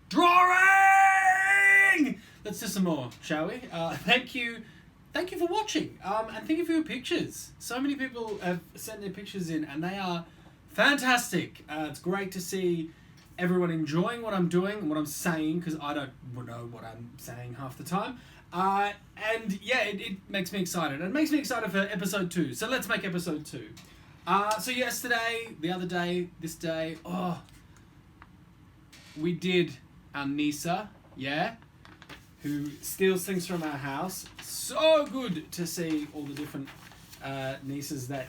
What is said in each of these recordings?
Drawing! Let's do some more, shall we? Thank you for watching, and thank you for your pictures. So many people have sent their pictures in, and they are fantastic. It's great to see everyone enjoying what I'm doing and what I'm saying, because I don't know what I'm saying half the time. And yeah, it makes me excited. It makes me excited for episode 2. So let's make episode 2. So yesterday, the other day, this day, we did our Nisa, who steals things from our house. So good to see all the different Nisas that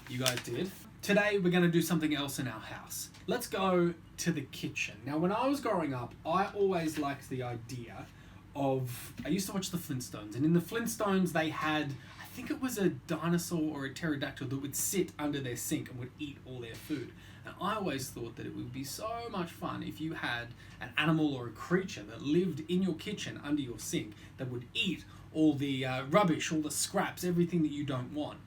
you guys did. Today we're going to do something else in our house. Let's go to the kitchen. Now, when I was growing up, I always liked the idea of... I used to watch the Flintstones, and in the Flintstones they had... I think it was a dinosaur or a pterodactyl that would sit under their sink and would eat all their food. And I always thought that it would be so much fun if you had an animal or a creature that lived in your kitchen under your sink that would eat all the rubbish, all the scraps, everything that you don't want.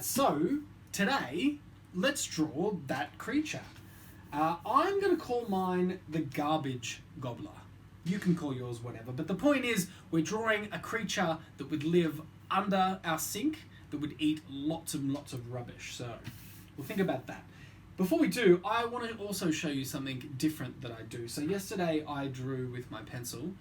So today, let's draw that creature. I'm going to call mine the garbage gobbler. You can call yours whatever, but the point is we're drawing a creature that would live under our sink that would eat lots and lots of rubbish. So we'll think about that. Before we do, I want to also show you something different that I do. So yesterday I drew with my pencil,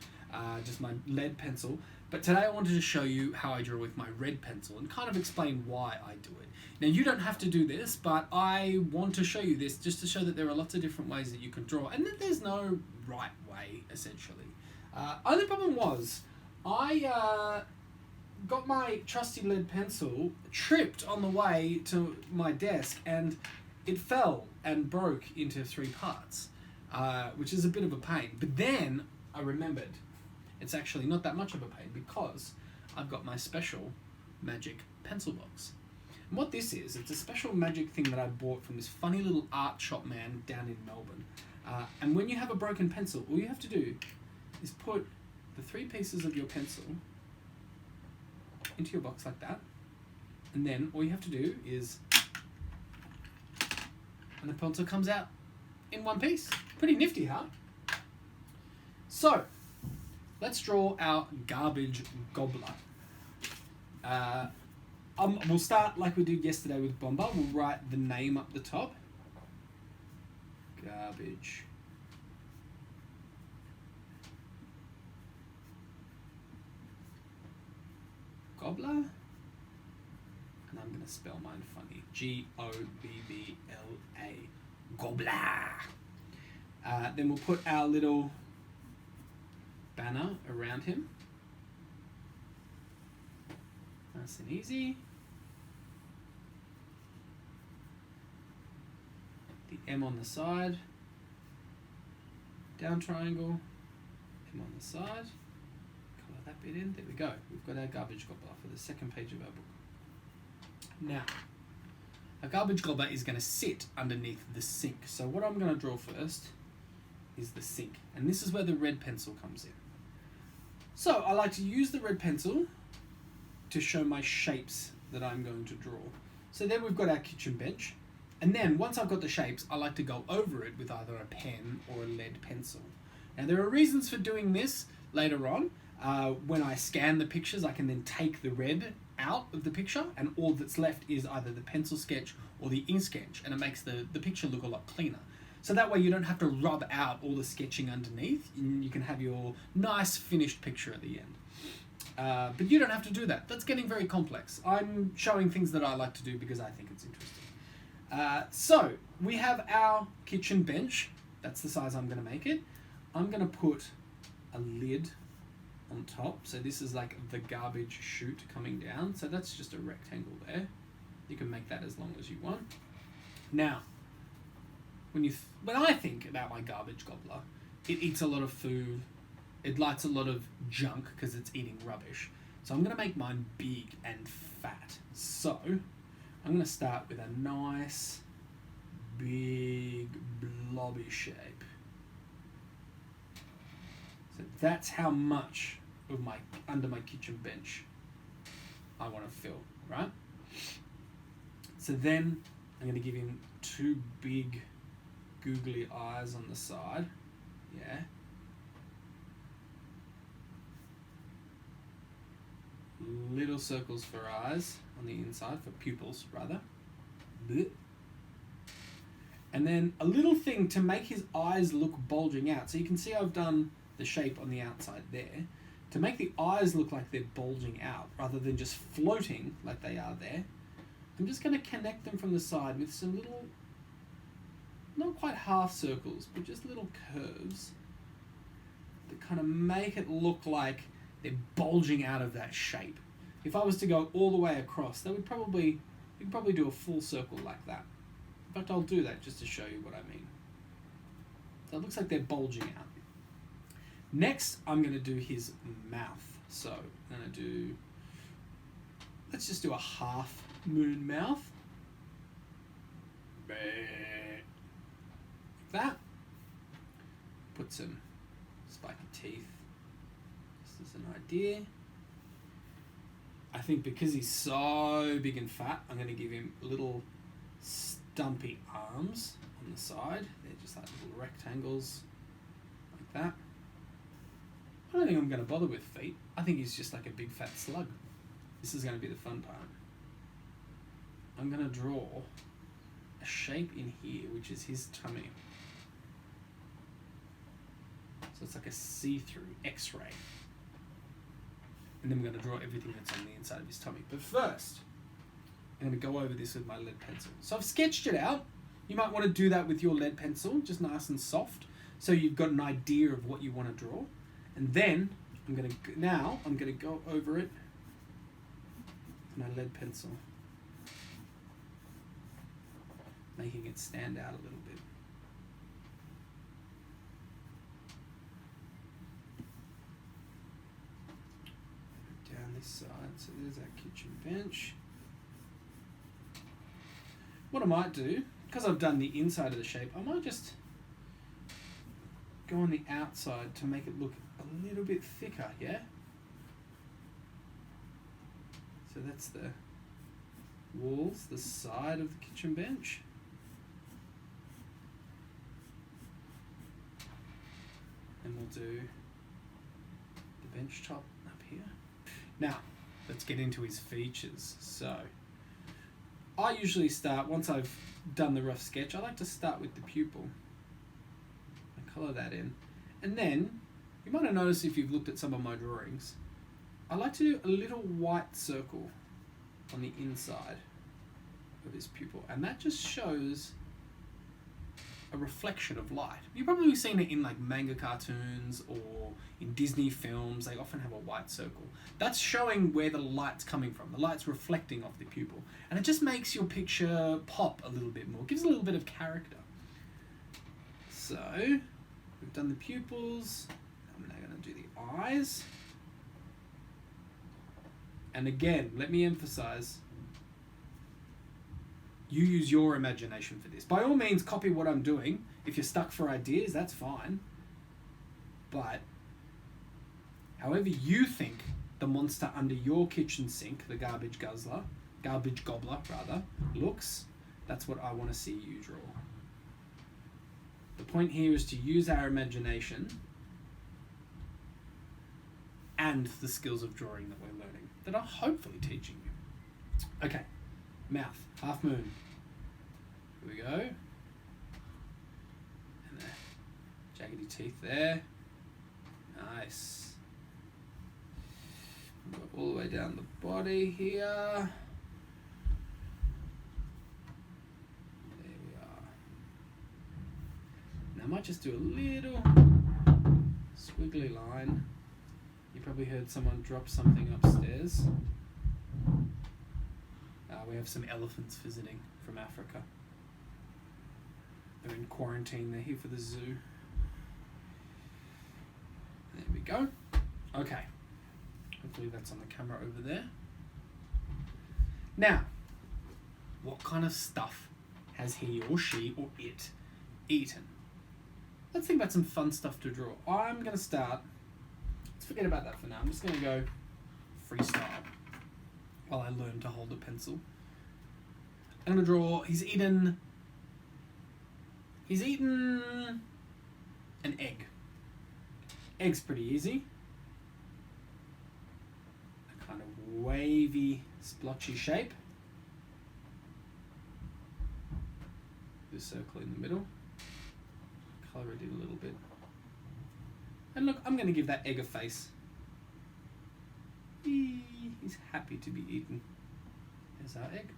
just my lead pencil, but today I wanted to show you how I draw with my red pencil and kind of explain why I do it. Now, you don't have to do this, but I want to show you this just to show that there are lots of different ways that you can draw and that there's no right way, essentially. Only problem was, I got my trusty lead pencil tripped on the way to my desk, and it fell and broke into 3 parts, which is a bit of a pain. But then I remembered it's actually not that much of a pain because I've got my special magic pencil box. And what this is, it's a special magic thing that I bought from this funny little art shop man down in Melbourne. And when you have a broken pencil, all you have to do is put the 3 pieces of your pencil into your box like that. And then all you have to do is... and the pencil comes out in one piece. Pretty nifty, huh? So, let's draw our garbage gobbler. We'll start like we did yesterday with Bomba. We'll write the name up the top. Garbage gobbler. And I'm going to spell mine funny. Gobbla. Gobbler. Then we'll put our little banner around him. Nice and easy. The M on the side. Down triangle. M on the side. Colour that bit in. There we go. We've got our garbage gobbler for the second page of our book. Now, a garbage gobbler is going to sit underneath the sink. So what I'm going to draw first is the sink. And this is where the red pencil comes in. So I like to use the red pencil to show my shapes that I'm going to draw. So then we've got our kitchen bench. And then once I've got the shapes, I like to go over it with either a pen or a lead pencil. Now there are reasons for doing this later on. When I scan the pictures, I can then take the red out of the picture, and all that's left is either the pencil sketch or the ink sketch, and it makes the picture look a lot cleaner. So that way you don't have to rub out all the sketching underneath, and you can have your nice finished picture at the end. But you don't have to do that. That's getting very complex. I'm showing things that I like to do because I think it's interesting. So we have our kitchen bench. That's the size I'm going to make it. I'm going to put a lid on top. So this is like the garbage chute coming down. So that's just a rectangle there. You can make that as long as you want. Now, when I think about my garbage gobbler, it eats a lot of food. It likes a lot of junk because it's eating rubbish. So I'm going to make mine big and fat. So I'm going to start with a nice, big, blobby shape. So that's how much of under my kitchen bench I want to fill, right? So then I'm going to give him 2 big googly eyes on the side. Yeah. little circles for eyes on the inside, for pupils rather. Blech. And then a little thing to make his eyes look bulging out. So you can see I've done the shape on the outside there. To make the eyes look like they're bulging out rather than just floating like they are there, I'm just going to connect them from the side with some little, not quite half circles, but just little curves that kind of make it look like they're bulging out of that shape. If I was to go all the way across, that would probably, you could probably do a full circle like that. In fact, I'll do that just to show you what I mean. So it looks like they're bulging out. Next, I'm going to do his mouth. So I'm going to do, let's just do a half moon mouth. Like that. Put some spiky teeth, just as an idea. I think because he's so big and fat, I'm going to give him little stumpy arms on the side. They're just like little rectangles, like that. I don't think I'm going to bother with feet. I think he's just like a big fat slug. This is going to be the fun part. I'm going to draw a shape in here, which is his tummy. So it's like a see-through X-ray. And then we're going to draw everything that's on the inside of his tummy. But first, I'm going to go over this with my lead pencil. So I've sketched it out. You might want to do that with your lead pencil, just nice and soft, so you've got an idea of what you want to draw. And then I'm going to go over it with my lead pencil, making it stand out a little bit. Down this side, so there's our kitchen bench. What I might do, because I've done the inside of the shape, I might just go on the outside to make it look a little bit thicker, yeah? So that's the walls, the side of the kitchen bench. And we'll do the bench top up here. Now, let's get into his features. So, I usually start, once I've done the rough sketch, I like to start with the pupil. I colour that in. And then, you might have noticed if you've looked at some of my drawings, I like to do a little white circle on the inside of his pupil. And that just shows a reflection of light. You've probably seen it in like manga cartoons or in Disney films. They often have a white circle. That's showing where the light's coming from. The light's reflecting off the pupil. And it just makes your picture pop a little bit more. Gives a little bit of character. So, we've done the pupils. I'm now going to do the eyes. And again, let me emphasize, you use your imagination for this. By all means, copy what I'm doing. If you're stuck for ideas, that's fine. But however you think the monster under your kitchen sink, the garbage gobbler rather, looks, that's what I want to see you draw. The point here is to use our imagination and the skills of drawing that we're learning, that I'm hopefully teaching you. Okay, mouth, half moon. Here we go. And the jaggedy teeth there. Nice. Go all the way down the body here. There we are. Now I might just do a little squiggly line. You probably heard someone drop something upstairs. We have some elephants visiting from Africa. They're in quarantine. They're here for the zoo. There we go. Okay. Hopefully that's on the camera over there. Now, what kind of stuff has he or she or it eaten? Let's think about some fun stuff to draw. I'm going to start. Let's forget about that for now. I'm just going to go freestyle while I learn to hold a pencil. I'm going to draw, he's eaten an egg. Egg's pretty easy. I kind of wavy, splotchy shape. This circle in the middle. Colour it in a little bit. And look, I'm going to give that egg a face. He's happy to be eaten. There's our egg.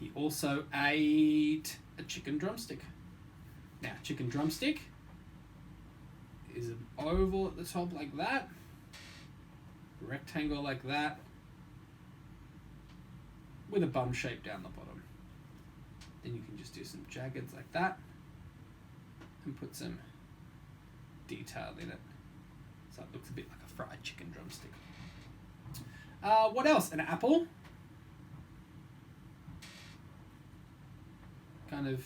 He also ate a chicken drumstick. Now, chicken drumstick is an oval at the top like that, rectangle like that, with a bum shape down the bottom. Then you can just do some jaggeds like that and put some detail in it. So it looks a bit like a fried chicken drumstick. What else? An apple. Kind of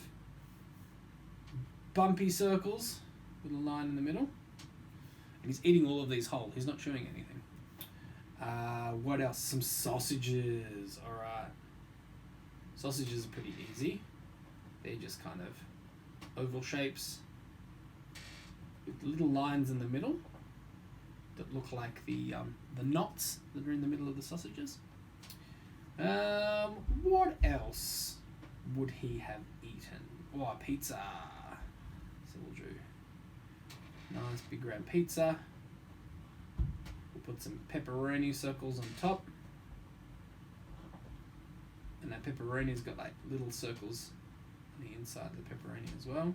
bumpy circles with a line in the middle. And he's eating all of these whole. He's not chewing anything. What else? Some sausages. Alright. Sausages are pretty easy. They're just kind of oval shapes with little lines in the middle that look like the knots that are in the middle of the sausages. What else would he have eaten? Oh, pizza. So we'll do nice big round pizza. We'll put some pepperoni circles on top. And that pepperoni's got like little circles on the inside of the pepperoni as well.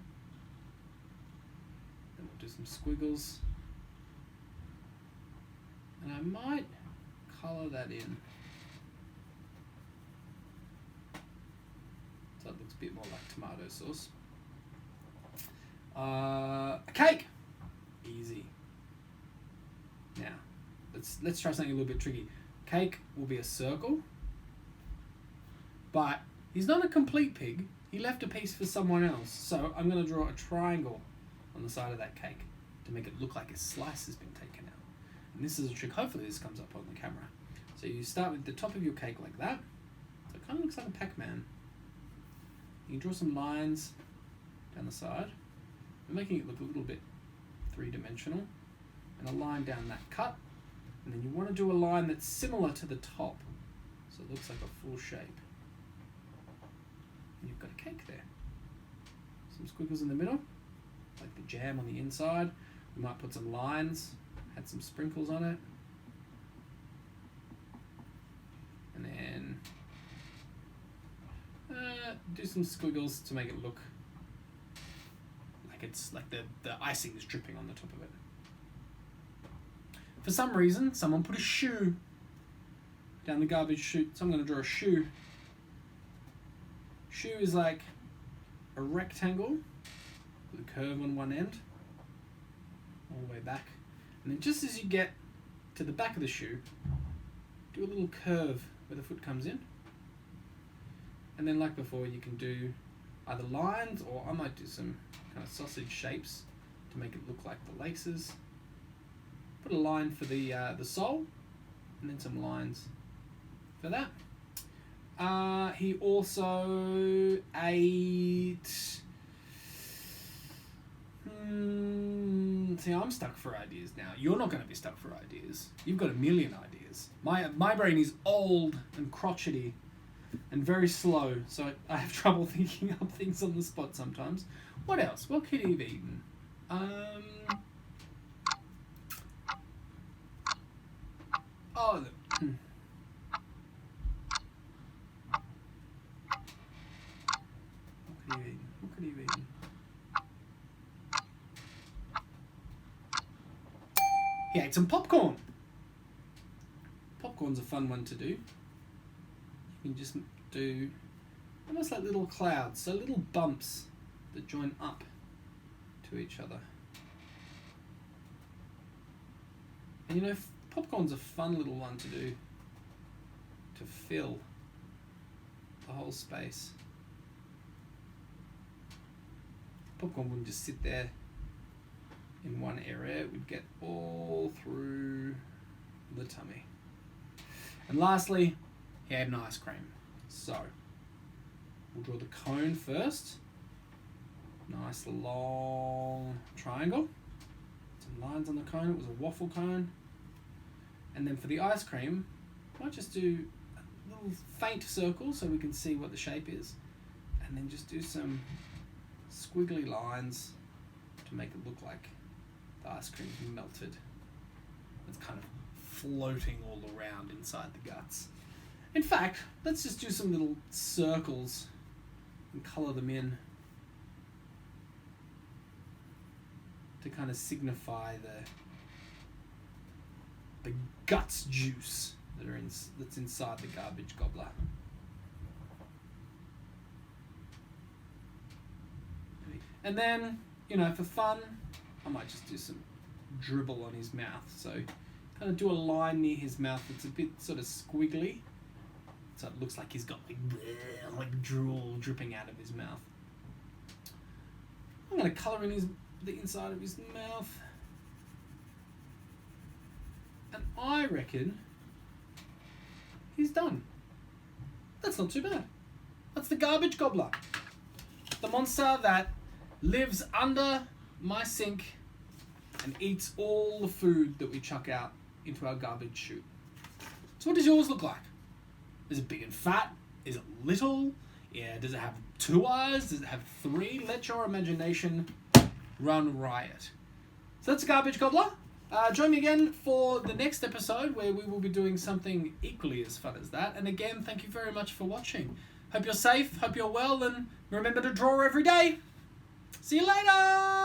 Then we'll do some squiggles. And I might colour that in so it looks a bit more like tomato sauce. A cake! Easy. Now, let's try something a little bit tricky. Cake will be a circle, but he's not a complete pig. He left a piece for someone else. So I'm going to draw a triangle on the side of that cake to make it look like a slice has been taken out. And this is a trick. Hopefully this comes up on the camera. So you start with the top of your cake like that. So it kind of looks like a Pac-Man. You can draw some lines down the side. We're making it look a little bit three-dimensional. And a line down that cut. And then you want to do a line that's similar to the top. So it looks like a full shape. And you've got a cake there. Some squiggles in the middle, like the jam on the inside. We might put some lines, add some sprinkles on it. And then do some squiggles to make it look like it's like the icing is dripping on the top of it. For some reason, someone put a shoe down the garbage chute, so I'm going to draw a shoe. Shoe is like a rectangle with a curve on one end, all the way back. And then just as you get to the back of the shoe, do a little curve where the foot comes in. And then like before, you can do either lines, or I might do some kind of sausage shapes to make it look like the laces. Put a line for the sole, and then some lines for that. He also ate... See, I'm stuck for ideas now. You're not going to be stuck for ideas. You've got a million ideas. My brain is old and crotchety and very slow, so I have trouble thinking up things on the spot sometimes. What else? What could he have eaten? Oh, What could he have eaten? He ate some popcorn. Popcorn's a fun one to do. You can just do almost like little clouds, so little bumps that join up to each other. And you know, popcorn's a fun little one to do to fill the whole space. Popcorn wouldn't just sit there in one area, it would get all through the tummy. And lastly, he had an ice cream. So, we'll draw the cone first. Nice long triangle. Some lines on the cone, it was a waffle cone. And then for the ice cream, Might just do a little faint circle so we can see what the shape is, and then just do some squiggly lines to make it look like the ice cream's melted. It's kind of floating all around inside the guts. In fact, let's just do some little circles and colour them in to kind of signify the guts juice that's inside the garbage gobbler. And then, for fun, I might just do some dribble on his mouth. So kind of do a line near his mouth that's a bit sort of squiggly, so it looks like he's got like drool dripping out of his mouth. I'm going to colour in the inside of his mouth, and I reckon he's done. That's not too bad. That's the garbage gobbler, the monster that lives under my sink and eats all the food that we chuck out into our garbage chute. So what does yours look like? Is it big and fat? Is it little? Yeah, does it have 2 eyes? Does it have 3? Let your imagination run riot. So that's a garbage gobbler. Join me again for the next episode where we will be doing something equally as fun as that. And again, thank you very much for watching. Hope you're safe, hope you're well, and remember to draw every day. See you later!